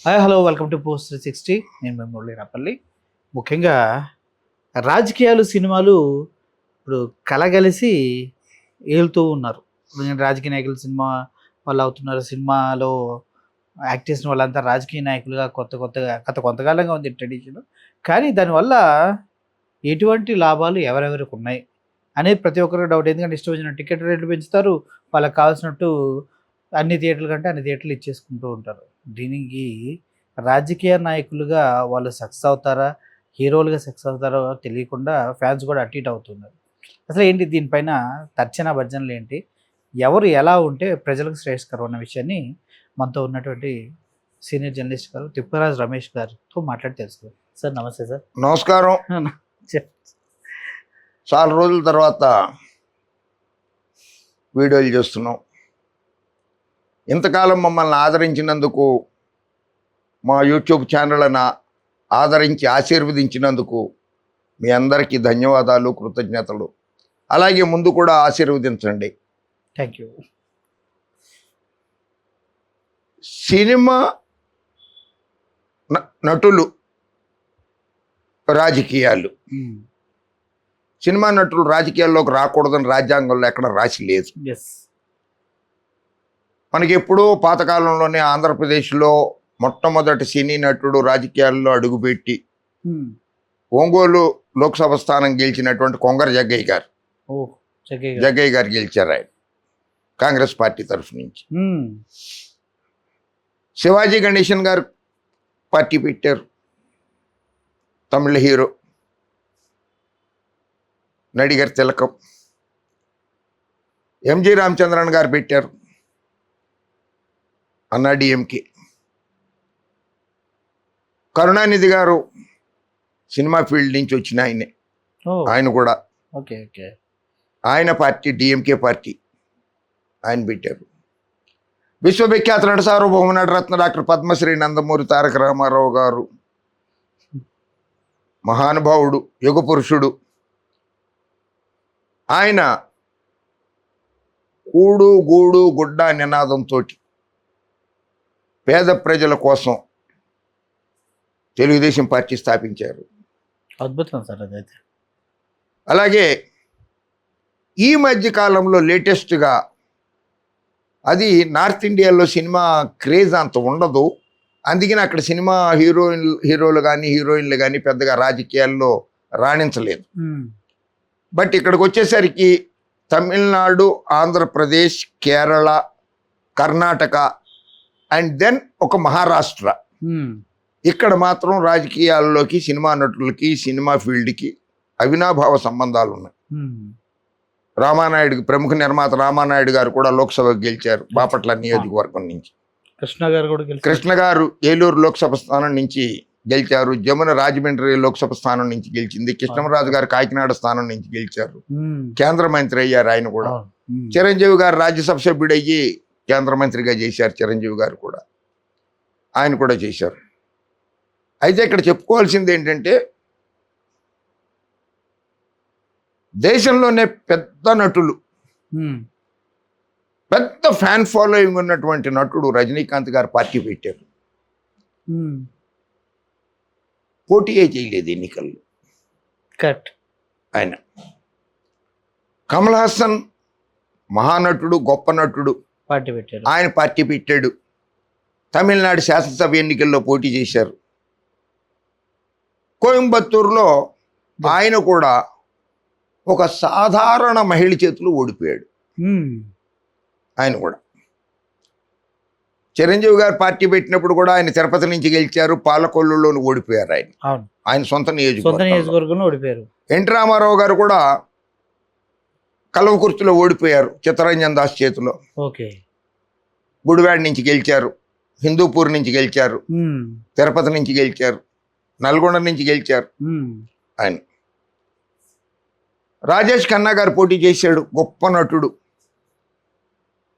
Hi hello welcome to post 360. నేను మేము మురళీరాపల్లి. ముఖ్యంగా రాజకీయాలు సినిమాలు ఇప్పుడు కలగలిసి ఏలుతూ ఉన్నారు. రాజకీయ నాయకులు సినిమా వాళ్ళు అవుతున్నారు. సినిమాలో యాక్ట్ చేసిన వాళ్ళంతా రాజకీయ నాయకులుగా కొంతకాలంగా ఉంది ట్రెడిషన్. కానీ దానివల్ల ఎటువంటి లాభాలు ఎవరెవరికి ఉన్నాయి అనేది ప్రతి ఒక్కరికి డౌట్. ఎందుకంటే ఇష్టం వచ్చిన టికెట్ రేట్లు పెంచుతారు, వాళ్ళకి కావాల్సినట్టు అన్ని థియేటర్లు కంటే అన్ని థియేటర్లు ఇచ్చేసుకుంటూ ఉంటారు. దీనికి రాజకీయ నాయకులుగా వాళ్ళు సక్సెస్ అవుతారా, హీరోలుగా సక్సెస్ అవుతారో తెలియకుండా ఫ్యాన్స్ కూడా అటు ఇటు అవుతున్నారు. అసలు ఏంటి దీనిపైన తర్చన భర్జనలు ఏంటి, ఎవరు ఎలా ఉంటే ప్రజలకు శ్రేయస్కరం అన్న విషయాన్ని మనతో ఉన్నటువంటి సీనియర్ జర్నలిస్ట్ గారు తిప్పరాజు రమేష్ గారితో మాట్లాడి తెలుసుకోవాలి. సార్ నమస్తే సార్. నమస్కారం. చాలా రోజుల తర్వాత వీడియోలు చేస్తున్నాం. ఇంతకాలం మమ్మల్ని ఆదరించినందుకు, మా యూట్యూబ్ ఛానల్ని ఆదరించి ఆశీర్వదించినందుకు మీ అందరికీ ధన్యవాదాలు, కృతజ్ఞతలు. అలాగే ముందు కూడా ఆశీర్వదించండి. Thank you. సినిమా నటులు, రాజకీయాలు. సినిమా నటులు రాజకీయాల్లోకి రాకూడదని రాజ్యాంగంలో ఎక్కడ రాసి లేదు. మనకి ఎప్పుడూ పాతకాలంలోనే ఆంధ్రప్రదేశ్లో మొట్టమొదటి సినీ నటుడు రాజకీయాల్లో అడుగుపెట్టి ఒంగోలు లోక్సభ స్థానం గెలిచినటువంటి కొంగర జగ్గయ్య గారు. జగ్గయ్య గారు గెలిచారు. ఆయన కాంగ్రెస్ పార్టీ తరఫు నుంచి. శివాజీ గణేశన్ గారు పార్టీ పెట్టారు, తమిళ హీరో. నడిగర్ తిలకం. ఎంజి రామచంద్రన్ గారు పెట్టారు, అన్నా డిఎంకే. కరుణానిధి గారు సినిమా ఫీల్డ్ నుంచి వచ్చిన ఆయనే. ఆయన కూడా ఆయన పార్టీ డిఎంకే పార్టీ ఆయన పెట్టారు. విశ్వవిఖ్యాత నట సార్వభౌమ నటరత్న డాక్టర్ పద్మశ్రీ నందమూరి తారక రామారావు గారు, మహానుభావుడు, యుగ పురుషుడు. ఆయన కూడు గూడు గుడ్డ నినాదంతో పేద ప్రజల కోసం తెలుగుదేశం పార్టీ స్థాపించారు. అద్భుతం సార్ అదైతే. అలాగే ఈ మధ్య కాలంలో లేటెస్ట్గా, అది నార్త్ ఇండియాలో సినిమా క్రేజ్ అంత ఉండదు, అందుకని అక్కడ సినిమా హీరోలు కానీ హీరోయిన్లు కానీ పెద్దగా రాజకీయాల్లో రాణించలేదు. బట్ ఇక్కడికి వచ్చేసరికి తమిళనాడు, ఆంధ్రప్రదేశ్, కేరళ, కర్ణాటక అండ్ దెన్ ఒక మహారాష్ట్ర, ఇక్కడ మాత్రం రాజకీయాల్లోకి సినిమా నటులకి, సినిమా ఫీల్డ్కి అవినాభావ సంబంధాలు ఉన్నాయి. రామానాయుడు, ప్రముఖ నిర్మాత రామానాయుడు గారు కూడా లోక్సభకు గెలిచారు, బాపట్ల నియోజకవర్గం నుంచి. కృష్ణ గారు ఏలూరు లోక్సభ స్థానం నుంచి గెలిచారు. జమున రాజమండ్రి లోక్సభ స్థానం నుంచి గెలిచింది. కృష్ణరాజు గారు కాకినాడ స్థానం నుంచి గెలిచారు, కేంద్ర మంత్రి అయ్యారు ఆయన కూడా. చిరంజీవి గారు రాజ్యసభ సభ్యుడయ్యి కేంద్ర మంత్రిగా చేశారు. చిరంజీవి గారు కూడా, ఆయన కూడా చేశారు. అయితే ఇక్కడ చెప్పుకోవాల్సింది ఏంటంటే, దేశంలోనే పెద్ద నటులు, పెద్ద ఫ్యాన్ ఫాలోయింగ్ ఉన్నటువంటి నటుడు రజనీకాంత్ గారు పార్టీ పెట్టారు. పోటీయే చేయలేదు ఎన్నికల్లో ఆయన. కమల్ హాసన్ మహానటుడు, గొప్ప నటుడు, పార్టీ పెట్టారు. ఆయన పార్టీ పెట్టాడు. తమిళనాడు శాసనసభ ఎన్నికల్లో పోటీ చేశారు. కోయంబత్తూరులో ఆయన కూడా ఒక సాధారణ మహిళ చేతిలో ఓడిపోయాడు. ఆయన కూడా చిరంజీవి గారు పార్టీ పెట్టినప్పుడు కూడా ఆయన తిరుపతి నుంచి గెలిచారు, పాలకొల్లులోని ఓడిపోయారు. ఆయన సొంత నియోజకవర్గంలో ఓడిపోయారు. ఎన్టీ రామారావు గారు కూడా కల్వకుర్తిలో ఓడిపోయారు, చిత్తరంజన్ దాస్ చేతిలో. గుడివాడ నుంచి గెలిచారు, హిందూపూర్ నుంచి గెలిచారు, తిరుపతి నుంచి గెలిచారు, నల్గొండ నుంచి గెలిచారు ఆయన. రాజేష్ ఖన్నా గారు పోటీ చేశాడు, గొప్ప నటుడు.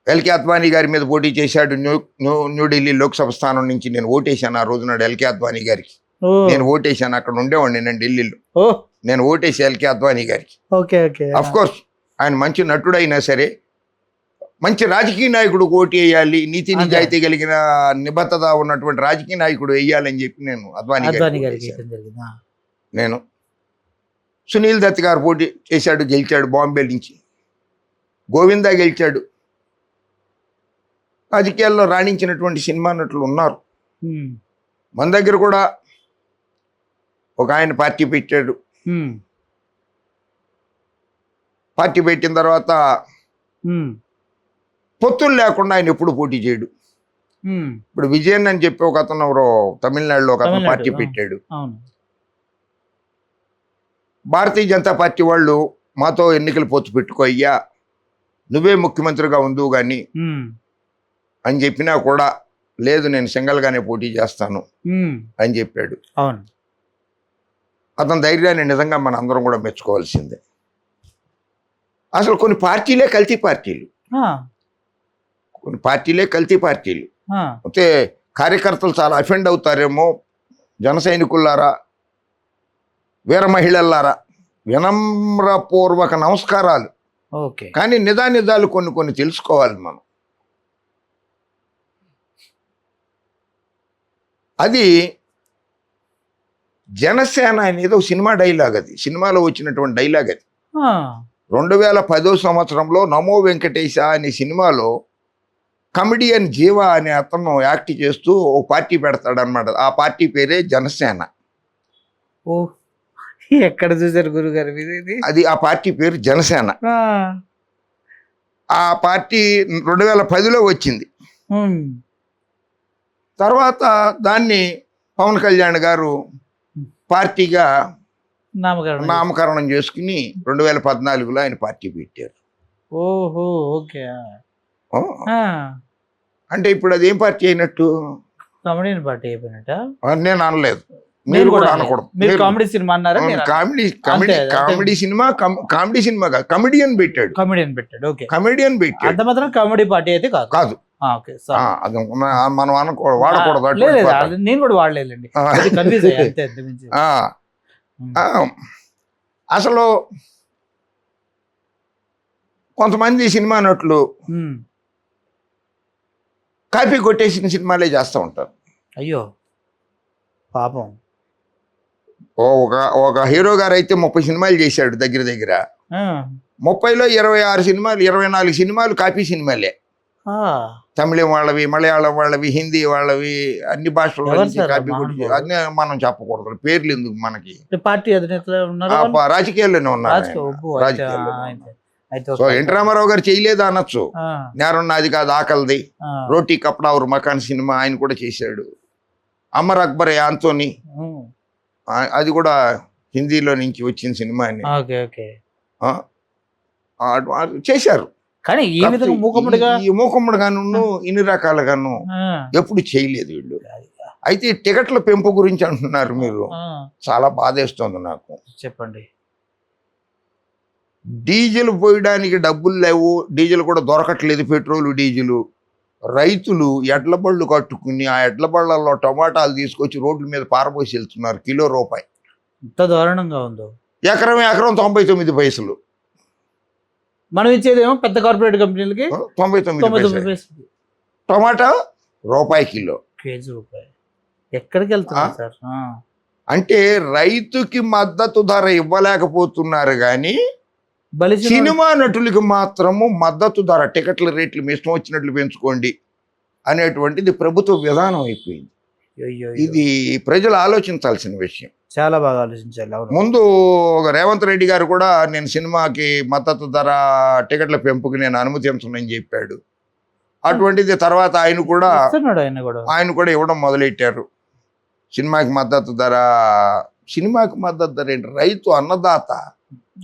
ఎల్కే అద్వానీ గారి మీద పోటీ చేశాడు. న్యూఢిల్లీ లోక్సభ స్థానం నుంచి నేను ఓటేశాను. ఆ రోజు నాడు ఎల్కే అద్వానీ గారికి నేను ఓటేశాను. అక్కడ ఉండేవాడిని నేను ఢిల్లీలో. నేను ఓటేసి ఎల్కే అద్వానీ గారికి. అఫ్ కోర్స్ ఆయన మంచి నటుడు అయినా సరే మంచి రాజకీయ నాయకుడు ఓటు వేయాలి, నీతి అదే. నిజాయితీ కలిగిన నిబద్ధత ఉన్నటువంటి రాజకీయ నాయకుడు వేయాలని చెప్పి నేను అద్వానీ అద్వానీ గారికి గారికి ఓటేశాను. వేయటం జరిగింది. నేను సునీల్ దత్ గారు పోటీ చేశాడు, గెలిచాడు బాంబే నుంచి. గోవిందా గెలిచాడు. రాజకీయాల్లో రాణించినటువంటి సినిమా నటులు ఉన్నారు. ఉమ్, మన దగ్గర కూడా ఒక ఆయన పార్టీ పెట్టాడు. ఉమ్, పార్టీ పెట్టిన తర్వాత ఉమ్, పొత్తులు లేకుండా ఆయన ఎప్పుడు పోటీ చేయడు. ఉమ్, ఇప్పుడు విజయన్ అని చెప్పి ఒక అతను ఎవరో తమిళనాడులో ఒక అతను తమిళనాడు, పార్టీ ఆ. పెట్టాడు. అవును. భారతీయ జనతా పార్టీ వాళ్ళు మాతో ఎన్నికలు పొత్తు పెట్టుకో అయ్యా, నువ్వే ముఖ్యమంత్రిగా ఉందువు కానీ ఉమ్, అని చెప్పినా కూడా లేదు, నేను సింగల్గానే పోటీ చేస్తాను ఉమ్, అని చెప్పాడు. అవును. అతని ధైర్యాన్ని నిజంగా మన అందరం కూడా మెచ్చుకోవాల్సిందే. అసలు కొన్ని పార్టీలే కల్తీ పార్టీలు, ఆ, కొన్ని పార్టీలే కల్తీ పార్టీలు. ఆ, అయితే కార్యకర్తలు చాలా అఫెండ్ అవుతారేమో. జన సైనికులారా, వీర మహిళలారా, వినమ్రపూర్వక నమస్కారాలు. ఓకే. కానీ నిదానిదాలు కొన్ని కొన్ని తెలుసుకోవాలి మనం. అది జనసేన అనేది ఒక సినిమా డైలాగ్, అది సినిమాలో వచ్చినటువంటి డైలాగ్. అది ఆ, 2010 సంవత్సరంలో నమో వెంకటేశ అనే సినిమాలో కమెడియన్ జీవ అనే అతను యాక్ట్ చేస్తూ ఓ పార్టీ పెడతాడనమాట. ఆ పార్టీ పేరే జనసేన. ఓ, ఎక్కడ చూసారు గురుగారు మీరు ఇది? అది ఆ పార్టీ పేరు జనసేన. ఆ, ఆ పార్టీ 2010లో వచ్చింది. ఉమ్, తర్వాత దాన్ని పవన్ కళ్యాణ్ గారు పార్టీగా నామకరణం. నామకరణం చేసుకుని 2014లో ఆయన పార్టీ పెట్టారు. ఓహో, ఓకే. ఆ, ఆ, అంటే ఇప్పుడు అది ఏం పార్టీ అయినట్టు కామెడీ పార్టీ అయిపోయినట్ట. అని నేను అనలేదు, మీరు కూడా అనకూడదు. మీరు కామెడీ సినిమా అన్నారా? కామెడీ అంతే, కామెడీ అంతే. కామెడీ సినిమా, కామెడీ సినిమా కాదు, కమెడియన్ పెట్టాడు. కామెడియన్ పెట్టాడు. ఓకే. కమెడియన్ పెట్టాడు అంత మాత్రం కామెడీ పార్టీ అయితే కాదు. కాదు. ఓకే, ఆ, సారీ. అది మనం వాడకూడదు లేదు, అటువంటి లేదు, పదాలు. అది నేను కూడా వాడలేదండి. ఆ. కన్ఫ్యూజ్ అయ్యా అంతే, అంతకుమించి. ఆ, ఆ, అసలు కొంతమంది సినిమా నటులు ఉమ్, కాపీ కొట్టేసిన సినిమాలే చేస్తూ ఉంటారు. అయ్యో పాపం. ఒక హీరో గారు అయితే 30 సినిమాలు చేశాడు దగ్గర దగ్గర. ఆ, 30లో 26 సినిమాలు, 24 సినిమాలు కాపీ సినిమాలే. ఆ, తమిళం వాళ్ళవి, మలయాళం వాళ్ళవి, హిందీ వాళ్ళవి, అన్ని భాషల ఎవరు నుంచి సార్ కాపీ ఆ కొట్టి మహానుభావుడు? అన్నీ మనం చెప్పకూడదు, పేర్లు ఎందుకు మనకి. అంటే పార్టీ అధినేతలు ఉన్నారు ఆ, వాళ్ళు? రాజకీయాల్లోనే ఉన్నారు రాజకీయ ఆయన. ఒప్పు అయితే, రాజకీయాల్లోనే ఉన్నారు. అయితే సో ఓకే. ఎన్టీ రామారావు గారు చేయలేదు అనొచ్చు, ఆ, నేరం నాది కాదు ఆకలిది, ఆ, రోటీ కప్డా ఔర్ మకాన్ సినిమా ఆయన కూడా చేశాడు. అమర్ అక్బర్ యాంతోని, ఉమ్, అది కూడా హిందీలో నుంచి వచ్చిన సినిమా అని. Okay, okay. ఆ, చేశారు. కానీ ఈ విధంగా మూకముడిగా ఈ మూకమ్ముడుగాను ఇన్ని రకాలుగాను ఆ, ఎప్పుడు చేయలేదు వీళ్ళు. అయితే ఈ టికెట్ల పెంపు గురించి అంటున్నారు మీరు, ఆ, చాలా బాధేస్తోంది నాకు. చెప్పండి. డీజిల్ పోయడానికి డబ్బులు లేవు, డీజిల్ కూడా దొరకట్లేదు, పెట్రోలు డీజిలు. రైతులు ఎడ్ల బళ్ళు కట్టుకుని ఆ ఎడ్ల బళ్ళల్లో టమాటాలు తీసుకొచ్చి రోడ్ల మీద పారబోసి వెళ్తున్నారు. కిలో రూపాయి. ఎంత దారుణంగా ఉందో. ఎకరం 99 పైసలు. మనం ఇచ్చేదేమో పెద్ద కార్పొరేట్ కంపెనీలకి 99 99 పైసలు. పైసలు టమాటా రూపాయి కిలో. కేజీ రూపాయి. ఎక్కడికి వెళ్తున్నారు సార్? ఆ, అంటే రైతుకి మద్దతు ధర ఇవ్వలేకపోతున్నారు కానీ బలిసిన సినిమా నటులకి మాత్రము మద్దతు ధర, టికెట్ల రేట్లు మీ ఇష్టం వచ్చినట్లు పెంచుకోండి అనేటువంటిది ప్రభుత్వ విధానం అయిపోయింది. అయ్యో, ఇది ప్రజలు ఆలోచించాల్సిన విషయం. చాలా బాగా ఆలోచించాలి. అవును. ముందు రేవంత్ రెడ్డి గారు కూడా నేను సినిమాకి మద్దతు ధర టికెట్ల పెంపుకి నేను అనుమతించనని చెప్పాడు. అటువంటిది తర్వాత ఆయన కూడా ఇస్తున్నాడు ఆయన కూడా ఇవ్వడం మొదలెట్టారు. సినిమాకి మద్దతు ధర ఏంటి? రైతు అన్నదాత.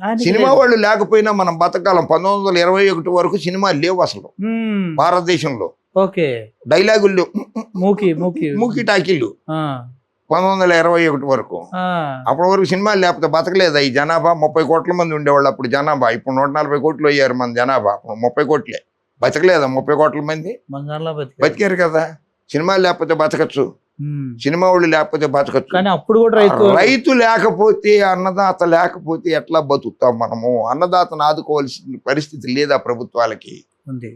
ఆయనకి సినిమా లేదు. వాళ్ళు లేకపోయినా మనం బతకాలం. 1921 వరకు సినిమాలు లేవు అసలు ఉమ్, భారతదేశంలో. ఓకే. డైలాగులు లేవు, మూకి మూకి టాకీలు. ఆ, 1921 వరకు. ఆ, అప్పటి వరకు సినిమాలు లేకపోతే బతకలేదా ఈ జనాభా? 30 కోట్ల మంది ఉండేవాళ్ళు అప్పుడు జనాభా. ఇప్పుడు 140 కోట్లు అయ్యారు మన జనాభా. అప్పుడు 30 కోట్లే. బతకలేదా 30 కోట్ల మంది? బంగారులో బతికారు. బతికారు కదా. సినిమాలు లేకపోతే బతకచ్చు, ఉమ్, సినిమా వాళ్ళు లేకపోతే బతకచ్చు. కానీ అప్పుడు కూడా రైతు లేకపోతే, అన్నదాత లేకపోతే ఎట్లా బతుకుతాం మనము? అన్నదాతను ఆదుకోవాల్సిన పరిస్థితి లేదా ప్రభుత్వాలకి? ఉంది.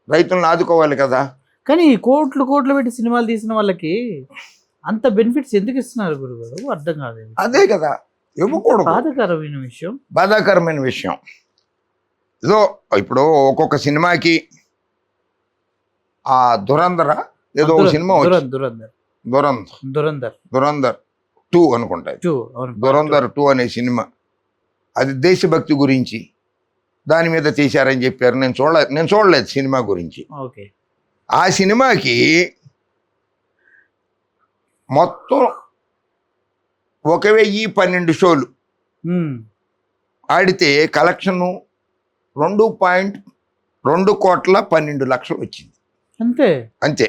రైతులను ఆదుకోవాలి కదా. కానీ ఈ కోట్లు కోట్లు పెట్టి సినిమాలు తీసిన వాళ్ళకి అంత బెనిఫిట్స్ ఎందుకు ఇస్తున్నారు గురుగారు? అర్థం కాదు. అదే కదా, ఇవ్వకూడదు. బాధాకరమైన విషయం. బాధాకరమైన విషయం. ఏదో ఇప్పుడు ఒక్కొక్క సినిమాకి ఆ దురంధర ఏదో ఒక సినిమా దురంధర్ 2 అనుకుంటా, దురంధర్ 2 అనే సినిమా, అది దేశభక్తి గురించి దాని మీద తీశారని చెప్పారు. నేను చూడలేదు సినిమా గురించి. ఆ సినిమాకి మొత్తం 1012 షోలు ఆడితే కలెక్షను 2.212 వచ్చింది. అంతే.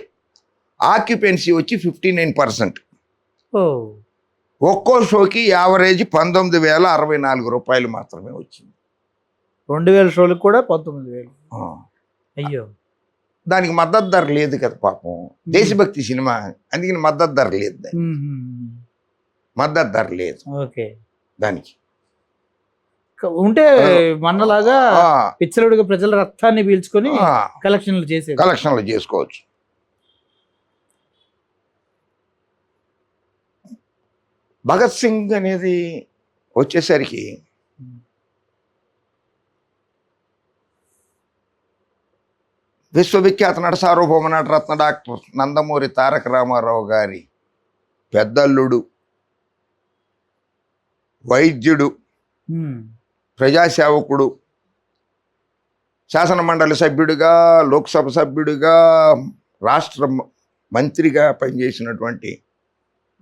ఆక్యుపెన్సీ వచ్చి 59%. ఒక్కో షోకి యావరేజ్ 19,064 రూపాయలు మాత్రమే వచ్చింది. 2000 షోలకు కూడా 19,000. అయ్యో, దానికి మద్దతు ధర లేదు కదా పాపం. దేశభక్తి సినిమా, అందుకని మద్దతు ధర లేదు. మద్దతు ధర లేదు దానికి. ఉంటే మనలాగా పిచ్చలుడిగా ప్రజల రక్తాన్ని పీల్చుకొని కలెక్షన్లు చేసుకోవచ్చు. భగత్ సింగ్ అనేది వచ్చేసరికి విశ్వవిఖ్యాత నట సార్వభౌమ నటరత్న డాక్టర్ నందమూరి తారక రామారావు గారి పెద్దల్లుడు, వైద్యుడు, ప్రజాసేవకుడు, శాసన మండలి సభ్యుడిగా, లోక్సభ సభ్యుడిగా, రాష్ట్ర మంత్రిగా పనిచేసినటువంటి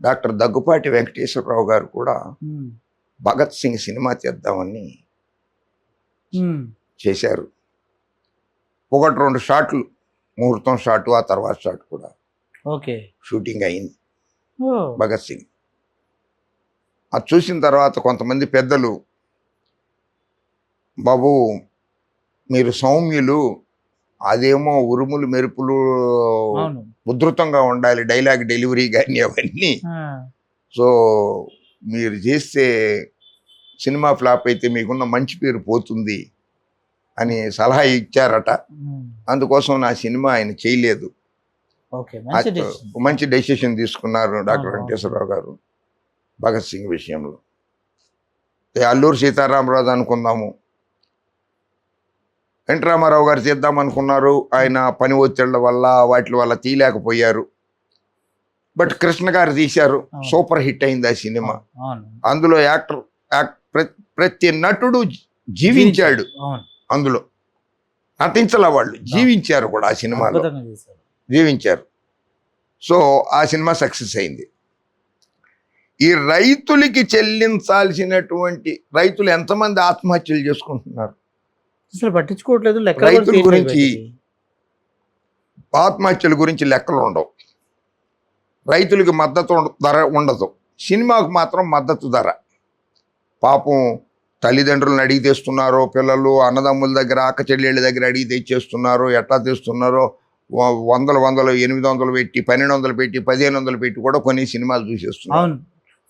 డాక్టర్ దగ్గుపాటి వెంకటేశ్వరరావు గారు కూడా భగత్ సింగ్ సినిమా తీద్దామని చేశారు. 1-2 షాట్లు, ముహూర్తం షాటు, ఆ తర్వాత షాట్ కూడా షూటింగ్ అయింది భగత్ సింగ్. అది చూసిన తర్వాత కొంతమంది పెద్దలు, బాబు మీరు సౌమ్యులు, అదేమో ఉరుములు మెరుపులు ఉధృతంగా ఉండాలి, డైలాగ్ డెలివరీ కానీ అవన్నీ, సో మీరు చేస్తే సినిమా ఫ్లాప్ అయితే మీకున్న మంచి పేరు పోతుంది అని సలహా ఇచ్చారట. అందుకోసం నా సినిమా ఆయన చేయలేదు. మంచి డెసిషన్ తీసుకున్నారు డాక్టర్ వెంకటేశ్వరరావు గారు భగత్ సింగ్ విషయంలో. అల్లూరు సీతారామరాజు అనుకుందాము, ఎన్టీ రామారావు గారు తీద్దాం అనుకున్నారు, ఆయన పని ఒత్తిళ్ల వల్ల వాటి వల్ల తీయలేకపోయారు. బట్ కృష్ణ గారు తీశారు, సూపర్ హిట్ అయింది ఆ సినిమా. అందులో ప్రతి నటుడు జీవించాడు, అందులో నటించాల వాళ్ళు జీవించారు కూడా, ఆ సినిమాలో జీవించారు. సో ఆ సినిమా సక్సెస్ అయింది. ఈ రైతులకి చెల్లించాల్సినటువంటి, రైతులు ఎంతమంది ఆత్మహత్యలు చేసుకుంటున్నారు అసలు పట్టించుకోవట్లేదు. రైతుల గురించి, ఆత్మహత్యల గురించి లెక్కలు ఉండవు. రైతులకి మద్దతు ధర ఉండదు, సినిమాకు మాత్రం మద్దతు ధర. పాపం తల్లిదండ్రులను అడిగి తెస్తున్నారో, పిల్లలు అన్నదమ్ముల దగ్గర, అక్క చెల్లెళ్ళ దగ్గర అడిగి తెచ్చేస్తున్నారో, ఎట్లా తెస్తున్నారో, 100, 800 పెట్టి, 1200 పెట్టి, 1500 పెట్టి కూడా కొన్ని సినిమాలు చూసేస్తున్నారు.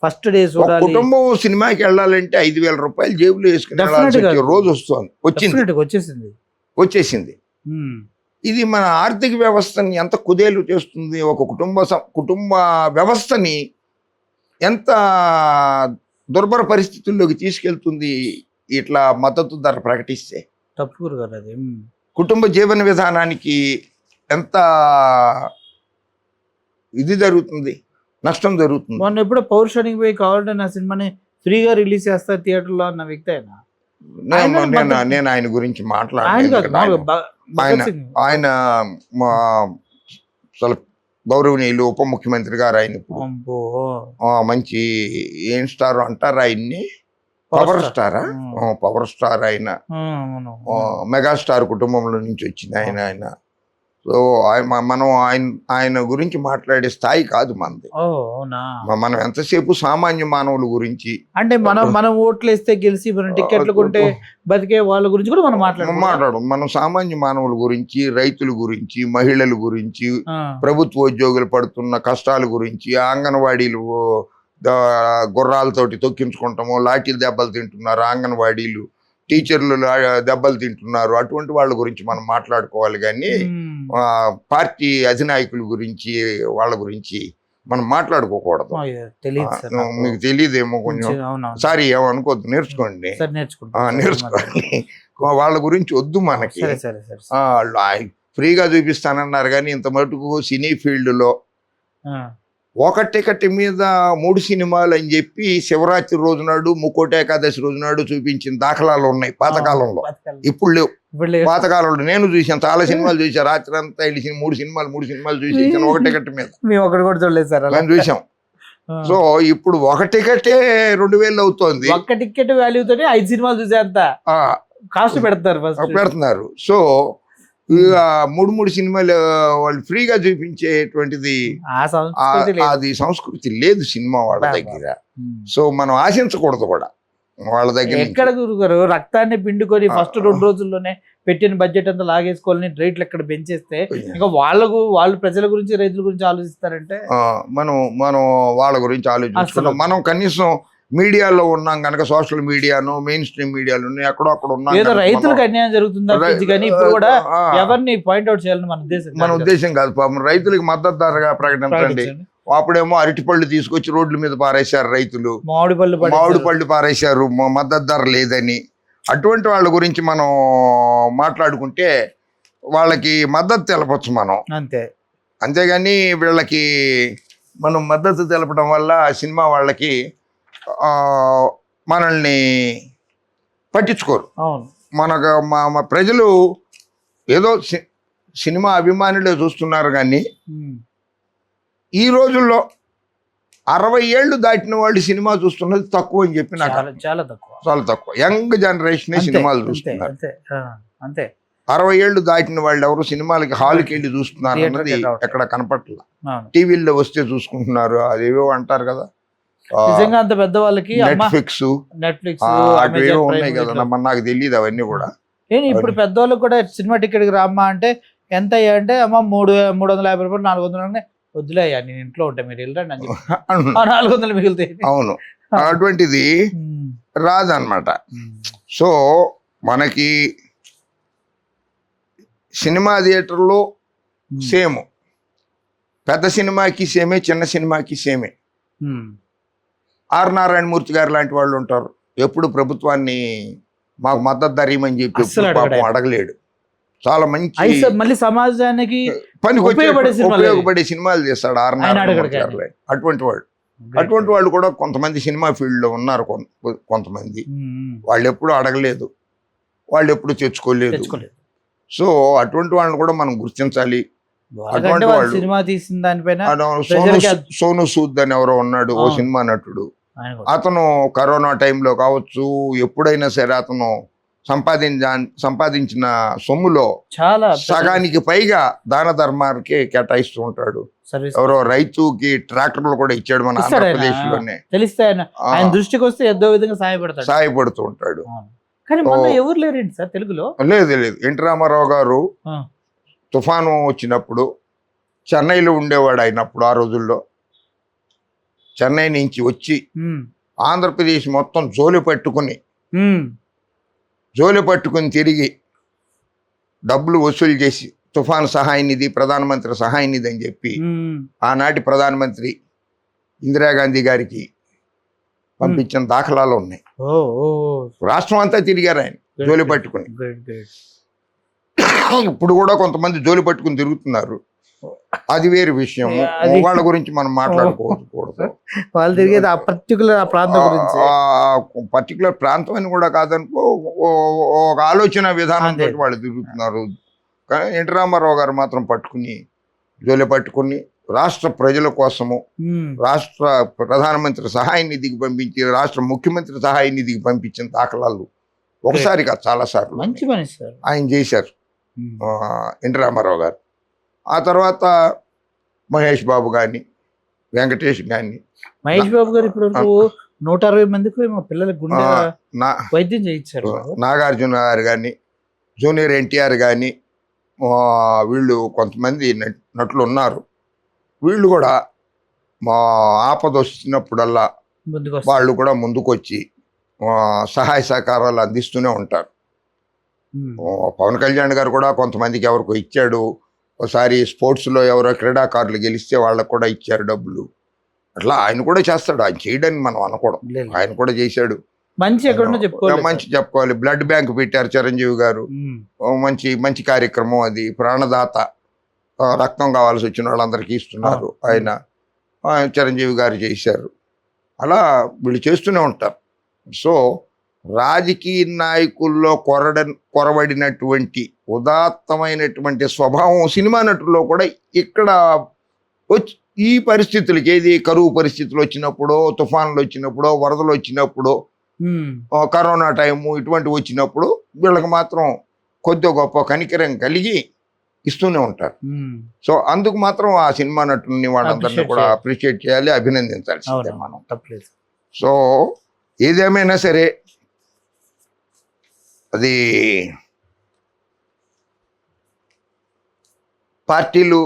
ఫస్ట్ డే కుటుంబం సినిమాకి వెళ్ళాలంటే 5,000 రూపాయలు జేబులో వేసుకుని రోజు వచ్చేసింది. ఇది మన ఆర్థిక వ్యవస్థని ఎంత కుదేలు చేస్తుంది, ఒక కుటుంబ వ్యవస్థని ఎంత దుర్భర పరిస్థితుల్లోకి తీసుకెళ్తుంది ఇట్లా మద్దతు ధర ప్రకటిస్తే. తప్పు కదా అది. కుటుంబ జీవన విధానానికి ఎంత ఇది జరుగుతుంది, నష్టం జరుగుతుంది. మొన్న ఎప్పుడో పౌరుషానికి పోయి కావాలంటే నా సినిమాని ఫ్రీగా రిలీజ్ చేస్తారు థియేటర్లో అన్న వ్యక్తి ఆయన. నేను ఆయన గురించి మాట్లాడలేదు. ఆయన గౌరవనీయులు ఉప ముఖ్యమంత్రి గారు, ఆయన మంచి ఏం స్టార్ అంటారు ఆయన్ని, పవర్ స్టార్ ఆయన, మెగాస్టార్ కుటుంబంలో నుంచి వచ్చింది ఆయన. సో మనం ఆయన గురించి మాట్లాడే స్థాయి కాదు మనది. మనం ఎంతసేపు సామాన్య మానవుల గురించి, అంటే మనం ఓట్లు వేస్తే గెలిచి మనం టికెట్లు కొంటే బతికే వాళ్ళ గురించి కూడా మనం మాట్లాడు. మనం సామాన్య మానవుల గురించి, రైతుల గురించి, మహిళల గురించి, ప్రభుత్వ ఉద్యోగులు పడుతున్న కష్టాల గురించి, అంగన్వాడీలు గుర్రాలతోటి తొక్కించుకుంటాము, లాఠీలు దెబ్బలు తింటున్నారు అంగన్వాడీలు, టీచర్లు దెబ్బలు తింటున్నారు, అటువంటి వాళ్ళ గురించి మనం మాట్లాడుకోవాలి కానీ పార్టీ అధినాయకుల గురించి వాళ్ళ గురించి మనం మాట్లాడుకోకూడదు. మీకు తెలియదేమో కొంచెం, సారీ ఏమనుకోవద్దు, నేర్చుకోండి. నేర్చుకోండి, వాళ్ళ గురించి వద్దు మనకి. ఫ్రీగా చూపిస్తానన్నారు కానీ ఇంత మటుకు సినీ ఫీల్డ్ లో ఒక టికెట్ మీద 3 సినిమాలు అని చెప్పి శివరాత్రి రోజు నాడు, ముక్కోటి ఏకాదశి రోజు నాడు చూపించిన దాఖలాలు ఉన్నాయి పాతకాలంలో. ఇప్పుడు లేవు. పాతకాలంలో నేను చూసాను, చాలా సినిమాలు చూసాను. రాత్రి అంతా వెళ్ళి 3 సినిమాలు చూసి ఒక టికెట్ మీద మేము చూసాం. సో ఇప్పుడు ఒక టికెటే 2000 అవుతోంది. ఒక టికెట్ వాల్యూతో 5 సినిమాలు చూసేంత కాస్ట్ పెడుతున్నారు. సో ఇక 3 సినిమాలు వాళ్ళు ఫ్రీగా చూపించేటువంటిది అది సంస్కృతి లేదు సినిమా వాళ్ళ దగ్గర. సో మనం ఆశించకూడదు కూడా వాళ్ళ దగ్గర. ఎక్కడ గురుగారు రక్తాన్ని పిండుకొని ఫస్ట్ 2 రోజుల్లోనే పెట్టిన బడ్జెట్ అంతా లాగేసుకోవాలని రేట్లు ఎక్కడ పెంచేస్తే ఇంకా వాళ్ళు ప్రజల గురించి, రైతుల గురించి ఆలోచిస్తారంటే మనం వాళ్ళ గురించి ఆలోచించుకున్నాం. మనం కనీసం మీడియాలో ఉన్నాం కనుక, సోషల్ మీడియాను, మెయిన్ స్ట్రీమ్ మీడియాలో ఎక్కడో అక్కడ ఉన్నాం. ఏదో రైతులకు అన్యాయం జరుగుతుందా కానీ ఇప్పుడు కూడా ఎవరిని పాయింట్అవుట్ చేయాలని మన ఉద్దేశం కాదు. పాపం రైతులకు మద్దతు ధరగా ప్రకటించండి. అప్పుడేమో అరటిపళ్ళు తీసుకొచ్చి రోడ్ల మీద పారేశారు రైతులు, మామిడి పళ్ళు పారేశారు మద్దతు ధర లేదని. అటువంటి వాళ్ళ గురించి మనం మాట్లాడుకుంటే వాళ్ళకి మద్దతు తెలపచ్చు మనం, అంతేగాని వీళ్ళకి మనం మద్దతు తెలపడం వల్ల సినిమా వాళ్ళకి మనల్ని పట్టించుకోరు. మన ప్రజలు ఏదో సినిమా అభిమానులే చూస్తున్నారు కానీ ఈ రోజుల్లో 60 ఏళ్ళు దాటిన వాళ్ళు సినిమా చూస్తున్నది తక్కువ అని చెప్పి నాకు చాలా తక్కువ. యంగ్ జనరేషన్ సినిమాలు చూస్తున్నారు. 60 ఏళ్ళు దాటిన వాళ్ళు ఎవరు సినిమాలకి హాల్కి వెళ్ళి చూస్తున్నారు అన్నది ఎక్కడ కనపట్ల. టీవీల్లో వస్తే చూసుకుంటున్నారు, అదేవో అంటారు కదా, నిజంగా అంత పెద్ద వాళ్ళకి నెట్ఫ్లిక్స్ అవేవో ఉన్నాయి కదా, నాకు తెలియదు అవన్నీ కూడా. ఇప్పుడు పెద్దవాళ్ళకి కూడా సినిమా టికెట్ రామ్మా అంటే ఎంత అయ్యా అంటే అమ్మ 350 రూపాయలు 400 వద్దులే అయ్యా నేను ఇంట్లో ఉంటా మీరు వెళ్ళండి అని చెప్పి 400 మిగులుతాయి. అవును, అటువంటిది రాదన్నమాట. సో మనకి సినిమా థియేటర్లో సేమ్, పెద్ద సినిమాకి సేమే, చిన్న సినిమాకి సేమే. ఆర్ నారాయణమూర్తి గారు లాంటి వాళ్ళు ఉంటారు, ఎప్పుడు ప్రభుత్వాన్ని మాకు మద్దతు ధర ఇవ్వమని చెప్పి పాపం అడగలేడు. చాలా మంచి మళ్ళీ సమాజానికి ఉపయోగపడే సినిమాలు చేస్తాడు ఆర్ నారాయణమూర్తి గారు. అటువంటి వాళ్ళు కూడా కొంతమంది సినిమా ఫీల్డ్ లో ఉన్నారు. కొంతమంది వాళ్ళు ఎప్పుడు అడగలేదు, వాళ్ళు ఎప్పుడు తెచ్చుకోలేదు. సో అటువంటి వాళ్ళని కూడా మనం గుర్తించాలి. అటువంటి వాళ్ళు సినిమా తీసిన దానిపైన సోను సూద్ అని ఎవరో ఉన్నాడు, ఓ సినిమా నటుడు. అతను కరోనా టైంలో కావచ్చు, ఎప్పుడైనా సరే అతను సంపాదించిన సొమ్ములో చాలా సగానికి పైగా దాన ధర్మానికి కేటాయిస్తూ ఉంటాడు. ఎవరో రైతుకి ట్రాక్టర్లు కూడా ఇచ్చాడు మన ఆంధ్రప్రదేశ్ లోనే. తెలిస్తే ఆయన దృష్టికి వస్తే ఏదో విధంగా సహాయపడుతూ ఉంటాడు. కానీ ఎవరు లేరండి సార్ తెలుగులో? లేదు. ఎన్టీ రామారావు గారు తుఫాను వచ్చినప్పుడు చెన్నైలో ఉండేవాడు. అయినప్పుడు ఆ రోజుల్లో చెన్నై నుంచి వచ్చి ఆంధ్రప్రదేశ్ మొత్తం జోలి పట్టుకుని తిరిగి డబ్బులు వసూలు చేసి తుఫాను సహాయ నిధి, ప్రధానమంత్రి సహాయ నిధి అని చెప్పి ఆనాటి ప్రధానమంత్రి ఇందిరాగాంధీ గారికి పంపించిన దాఖలాలు ఉన్నాయి. రాష్ట్రం అంతా తిరిగారు ఆయన జోలి పట్టుకుని. ఇప్పుడు కూడా కొంతమంది జోలి పట్టుకుని తిరుగుతున్నారు, అది వేరే విషయం. వాళ్ళ గురించి మనం మాట్లాడుకోకూడదు. వాళ్ళు తిరిగేది ఆ పర్టికులర్ ప్రాంతం అని కూడా కాదనుకో, ఒక ఆలోచన విధానంతో వాళ్ళు తిరుగుతున్నారు. కానీ ఎన్టీ రామారావు గారు మాత్రం జోలి పట్టుకుని రాష్ట్ర ప్రజల కోసము, రాష్ట్ర ప్రధానమంత్రి సహాయ నిధికి పంపించి, రాష్ట్ర ముఖ్యమంత్రి సహాయ నిధికి పంపించిన దాఖలాలు ఒకసారి కాదు చాలా సార్లు మంచి పని ఆయన చేశారు ఎన్టీ రామారావు గారు. ఆ తర్వాత మహేష్ బాబు కానీ, వెంకటేష్ కానీ. మహేష్ బాబు గారు ఇప్పుడు 160 మందికి మా పిల్లలకు గుండె వైద్యం చేయించారు. నాగార్జున గారు కానీ, జూనియర్ ఎన్టీఆర్ కానీ, వీళ్ళు కొంతమంది నటులు ఉన్నారు. వీళ్ళు కూడా మా ఆపద వచ్చినప్పుడల్లా వాళ్ళు కూడా ముందుకొచ్చి సహాయ సహకారాలు అందిస్తూనే ఉంటారు. పవన్ కళ్యాణ్ గారు కూడా కొంతమందికి ఎవరికో ఇచ్చాడు. ఒకసారి స్పోర్ట్స్లో ఎవరో క్రీడాకారులు గెలిస్తే వాళ్ళకు కూడా ఇచ్చారు డబ్బులు. అట్లా ఆయన కూడా చేస్తాడు. ఆయన చేయడని మనం అనకూడదు, ఆయన కూడా చేశాడు. మంచి ఎక్కడున్నా చెప్పుకోవాలి, మంచి చెప్పుకోవాలి. బ్లడ్ బ్యాంక్ పెట్టారు చిరంజీవి గారు, మంచి మంచి కార్యక్రమం అది. ప్రాణదాత, రక్తం కావాల్సి వచ్చిన వాళ్ళందరికీ ఇస్తున్నారు ఆయన, చిరంజీవి గారు చేశారు. అలా వీళ్ళు చేస్తూనే ఉంటారు. సో రాజకీయ నాయకుల్లో కొరబడినటువంటి ఉదాత్తమైనటువంటి స్వభావం సినిమా నటుల్లో కూడా ఇక్కడ వచ్చి ఈ పరిస్థితులకి, ఏది కరువు పరిస్థితులు వచ్చినప్పుడు, తుఫాన్లు వచ్చినప్పుడు, వరదలు వచ్చినప్పుడు, కరోనా టైము ఇటువంటివి వచ్చినప్పుడు వీళ్ళకి మాత్రం కొద్ది గొప్ప కనికరం కలిగి ఇస్తూనే ఉంటారు. సో అందుకు మాత్రం ఆ సినిమా నటుల్ని వాళ్ళందరినీ కూడా అప్రిషియేట్ చేయాలి, అభినందించాల్సిందే మనం. సో ఏదేమైనా సరే అది పార్టీలు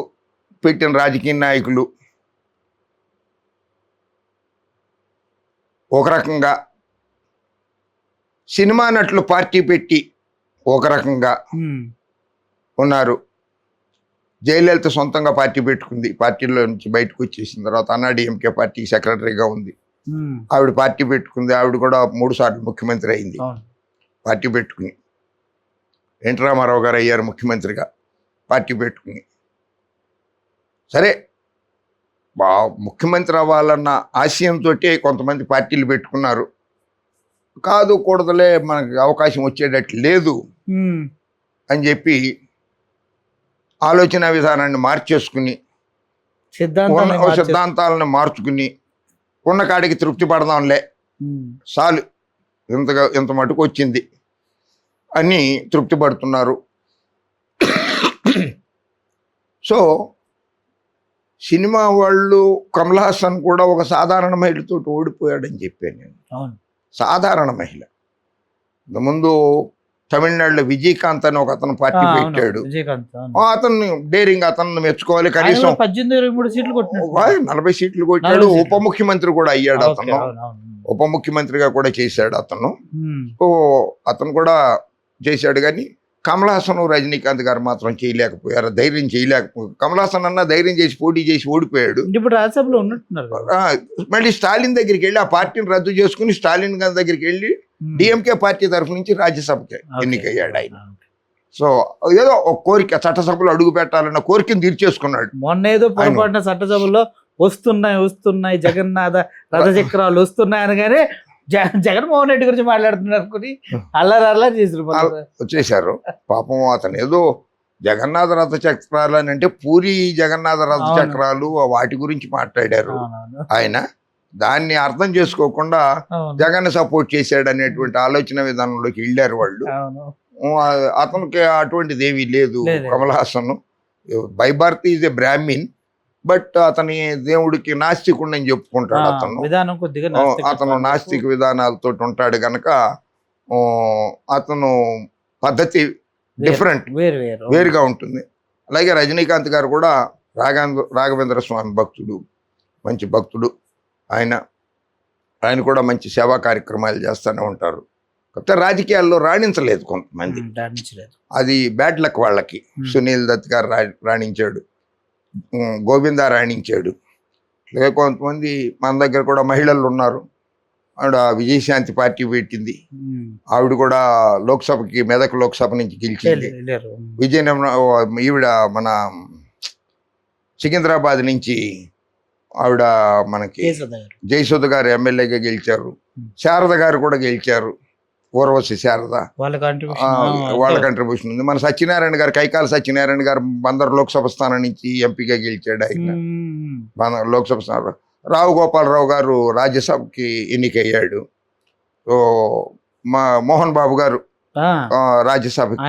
పెట్టిన రాజకీయ నాయకులు ఒక రకంగా, సినిమా నటులు పార్టీ పెట్టి ఒక రకంగా ఉన్నారు. జయలలిత సొంతంగా పార్టీ పెట్టుకుంది, పార్టీలో నుంచి బయటకు వచ్చేసిన తర్వాత అన్నాడీఎంకే పార్టీ సెక్రటరీగా ఉంది. ఆవిడ పార్టీ పెట్టుకుంది, ఆవిడ కూడా 3 సార్లు ముఖ్యమంత్రి అయింది పార్టీ పెట్టుకుని. ఎన్టీ రామారావు గారు అయ్యారు ముఖ్యమంత్రిగా పార్టీ పెట్టుకుని. సరే, ముఖ్యమంత్రి అవ్వాలన్న ఆశయంతో కొంతమంది పార్టీలు పెట్టుకున్నారు. కాదు కూడదలే, మనకు అవకాశం వచ్చేటట్టు లేదు అని చెప్పి ఆలోచన విధానాన్ని మార్చేసుకుని, సిద్ధాంతాలను మార్చుకుని, ఉన్న కాడికి తృప్తి పడదాంలే, చాలు ఇంత మటుకు వచ్చింది అని తృప్తి పడుతున్నారు. సో సినిమా వాళ్ళు, కమల్ హాసన్ కూడా ఒక సాధారణ మహిళతో ఓడిపోయాడని చెప్పాను నేను. సాధారణ మహిళ. ముందు తమిళనాడులో విజయకాంత్ అని ఒక అతను పార్టీ పెట్టాడు. అతన్ని డేరింగ్, అతను మెచ్చుకోవాలి. కనీసం 40 సీట్లు కొట్టాడు. ఉప ముఖ్యమంత్రి కూడా అయ్యాడు అతను, ఉప ముఖ్యమంత్రిగా కూడా చేశాడు అతను. అతను కూడా చేశాడు. కానీ కమల్ హాసన్, రజనీకాంత్ గారు మాత్రం చేయలేకపోయారు, ధైర్యం చేయలేకపోయారు. కమల్ హాసన్ అన్న ధైర్యం చేసి పోటీ చేసి ఓడిపోయాడు. ఇప్పుడు రాజ్యసభలో ఉన్నట్టున్నారు. మళ్ళీ స్టాలిన్ దగ్గరికి వెళ్ళి ఆ పార్టీని రద్దు చేసుకుని స్టాలిన్ గారి దగ్గరికి వెళ్ళి డిఎంకే పార్టీ తరఫు నుంచి రాజ్యసభకి ఎన్నికయ్యాడు ఆయన. సో ఏదో ఒక కోరిక, చట్టసభలో అడుగు పెట్టాలన్న కోరికను తీర్చేసుకున్నాడు. మొన్న ఏదో పొరపాటున చట్టసభలో వస్తున్నాయి జగన్నాథ రథచక్రాలు వస్తున్నాయి అనగానే జగన్మోహన్ రెడ్డి గురించి మాట్లాడుతున్నారు అనుకుని అల్లరి చేశారు. పాపం అతను ఏదో జగన్నాథ రథ చక్రాలు అని అంటే పూరి జగన్నాథ రథ చక్రాలు వాటి గురించి మాట్లాడారు ఆయన. దాన్ని అర్థం చేసుకోకుండా జగన్ సపోర్ట్ చేశాడు అనేటువంటి ఆలోచన విధానంలోకి వెళ్ళారు వాళ్ళు. అతనికి అటువంటిది ఏమీ లేదు. Kamal Haasan by birth is a Brahmin, but అతని దేవుడికి నాస్తికుడు అని చెప్పుకుంటాడు. అతను నాస్తిక విధానాలతో ఉంటాడు గనక అతను పద్ధతి డిఫరెంట్, వేరుగా ఉంటుంది. అలాగే రజనీకాంత్ గారు కూడా రాఘవేంద్ర స్వామి భక్తుడు, మంచి భక్తుడు ఆయన కూడా మంచి సేవా కార్యక్రమాలు చేస్తూనే ఉంటారు. కొత్త రాజకీయాల్లో రాణించలేదు కొంతమంది, అది బ్యాడ్ లక్ వాళ్ళకి. సునీల్ దత్ గారు రాణించాడు, గోవిందా రాణించాడు. లేదా కొంతమంది మన దగ్గర కూడా మహిళలు ఉన్నారు. ఆవిడ విజయశాంతి పార్టీ పెట్టింది, ఆవిడ కూడా లోక్సభకి, మెదక్ లోక్సభ నుంచి గెలిచింది. ఈవిడ మన సికింద్రాబాద్ నుంచి ఆవిడ మనకి జయసుధ గారు ఎమ్మెల్యేగా గెలిచారు. శారద గారు కూడా గెలిచారు, ఊర్వశి శారద, వాళ్ళ కంట్రిబ్యూషన్ ఉంది. మన సత్యనారాయణ గారు, కైకాల సత్యనారాయణ గారు బందర్ లోక్సభ స్థానం నుంచి ఎంపీగా గెలిచాడు ఆయన, లోక్సభ స్థానం. రావు గోపాలరావు గారు రాజ్యసభకి ఎన్నికయ్యాడు. సో మోహన్ బాబు గారు రాజ్యసభకి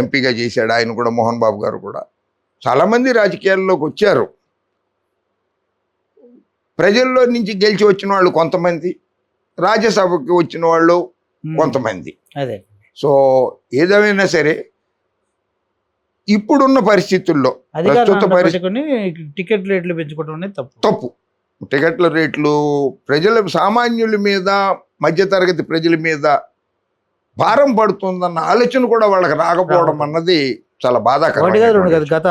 ఎంపీగా చేశాడు, ఆయన కూడా. మోహన్ బాబు గారు కూడా చాలా మంది రాజకీయాల్లోకి వచ్చారు. ప్రజల్లో నుంచి గెలిచి వచ్చిన వాళ్ళు కొంతమంది, రాజ్యసభకి వచ్చిన వాళ్ళు కొంతమంది. సో ఏదేమైనా సరే ఇప్పుడున్న పరిస్థితుల్లో టికెట్ రేట్లు పెంచుకోవడం తప్పు. టికెట్ల రేట్లు ప్రజల సామాన్యుల మీద మధ్యతరగతి ప్రజల మీద భారం పడుతుందన్న ఆలోచన కూడా వాళ్ళకి రాకపోవడం అన్నది చాలా ఒకటి కాదు రెండు బాధాకరం. కాదు, గత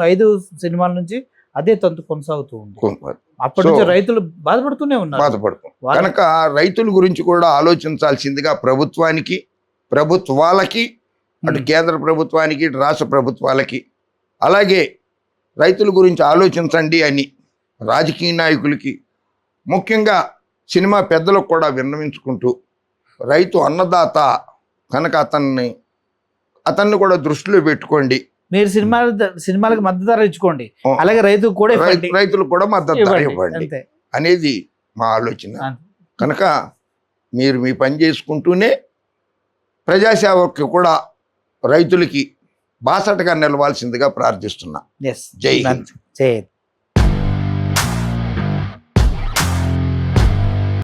ఐదు సినిమాల నుంచి అదే తంతు కొనసాగుతూ ఉంది. అప్పటి సో, నుంచి రైతులు బాధపడుతూనే ఉన్నారు. బాధపడుతుంది కనుక రైతుల గురించి కూడా ఆలోచించాల్సిందిగా ప్రభుత్వాలకి అటు కేంద్ర ప్రభుత్వానికి ఇటు రాష్ట్ర ప్రభుత్వాలకి అలాగే రైతుల గురించి ఆలోచించండి అని రాజకీయ నాయకులకి ముఖ్యంగా సినిమా పెద్దలకు కూడా విన్నవించుకుంటూ, రైతు అన్నదాత కనుక అతన్ని కూడా దృష్టిలో పెట్టుకోండి. మీరు సినిమాలకు మద్దతు ధర ఇచ్చుకోండి, అలాగే రైతుకు కూడా ఇవ్వండి. రైతులకు కూడా మద్దతు ధర ఇవ్వండి అంతే. అనేది మా ఆలోచన. అంతే. కనుక మీరు మీ పని చేసుకుంటూనే ప్రజాసేవకి కూడా రైతులకి బాసటగా నిలవాల్సిందిగా ప్రార్థిస్తున్నా. Yes. జై హింద్. జై హింద్.